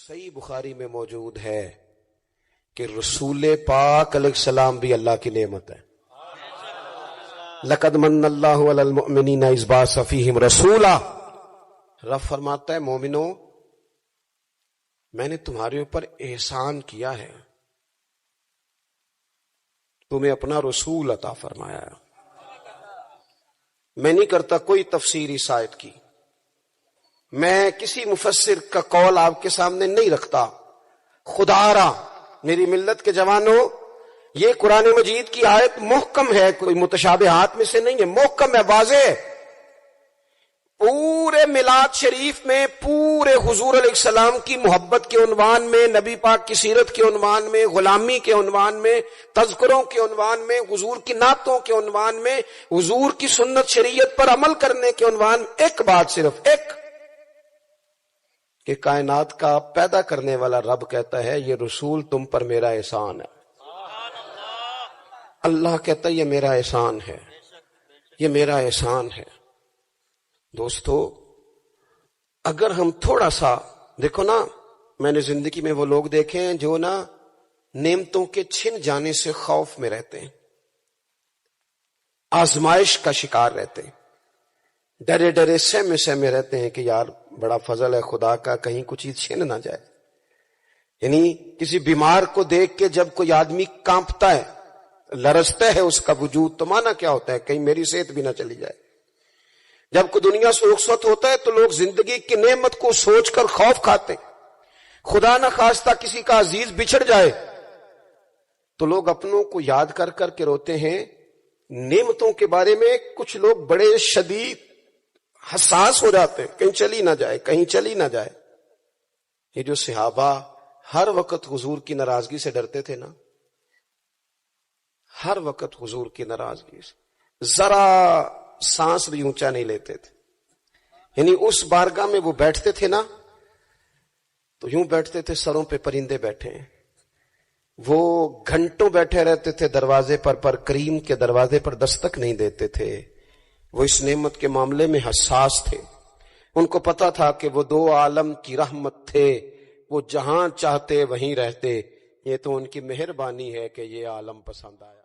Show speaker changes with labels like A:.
A: صحیح بخاری میں موجود ہے کہ رسول پاک علیہ السلام بھی اللہ کی نعمت ہے. لقد من اللہ علی المؤمنین اذ بعث فیہم رسولا. رب فرماتا ہے مومنو میں نے تمہارے اوپر احسان کیا ہے، تمہیں اپنا رسول عطا فرمایا ہے. میں نہیں کرتا کوئی تفسیر اس آیت کی، میں کسی مفسر کا قول آپ کے سامنے نہیں رکھتا. خدا را میری ملت کے جوانوں، یہ قرآن مجید کی آیت محکم ہے، کوئی متشابہات میں سے نہیں ہے، محکم ہے، واضح ہے. پورے میلاد شریف میں پورے حضور علیہ السلام کی محبت کے عنوان میں، نبی پاک کی سیرت کے عنوان میں، غلامی کے عنوان میں، تذکروں کے عنوان میں، حضور کی نعتوں کے عنوان میں، حضور کی سنت شریعت پر عمل کرنے کے عنوان میں ایک بات، صرف ایک، کہ کائنات کا پیدا کرنے والا رب کہتا ہے یہ رسول تم پر میرا احسان ہے. اللہ کہتا ہے یہ میرا احسان ہے، یہ میرا احسان ہے. دوستو اگر ہم تھوڑا سا دیکھو نا، میں نے زندگی میں وہ لوگ دیکھے ہیں جو نا نعمتوں کے چھن جانے سے خوف میں رہتے ہیں، آزمائش کا شکار رہتے ہیں، ڈرے ڈرے سہمے سہمے رہتے ہیں کہ یار بڑا فضل ہے خدا کا، کہیں کچھ چیز چھن نہ جائے. یعنی کسی بیمار کو دیکھ کے جب کوئی آدمی کانپتا ہے، لرزتا ہے اس کا وجود، تو مانا کیا ہوتا ہے کہیں میری صحت بھی نہ چلی جائے. جب کوئی دنیا سے رخصت ہوتا ہے تو لوگ زندگی کی نعمت کو سوچ کر خوف کھاتے ہیں. خدا نہ خواستہ کسی کا عزیز بچھڑ جائے تو لوگ اپنوں کو یاد کر کر کے روتے ہیں. نعمتوں کے بارے میں کچھ لوگ بڑے شدید حساس ہو جاتے ہیں، کہیں چلی نہ جائے، کہیں چلی نہ جائے. یہ جو صحابہ ہر وقت حضور کی ناراضگی سے ڈرتے تھے نا، ہر وقت حضور کی ناراضگی سے ذرا سانس بھی اونچا نہیں لیتے تھے. یعنی اس بارگاہ میں وہ بیٹھتے تھے نا تو یوں بیٹھتے تھے سروں پہ پرندے بیٹھے ہیں. وہ گھنٹوں بیٹھے رہتے تھے دروازے پر کریم کے دروازے پر دستک نہیں دیتے تھے. وہ اس نعمت کے معاملے میں حساس تھے. ان کو پتا تھا کہ وہ دو عالم کی رحمت تھے، وہ جہاں چاہتے وہیں رہتے. یہ تو ان کی مہربانی ہے کہ یہ عالم پسند آیا.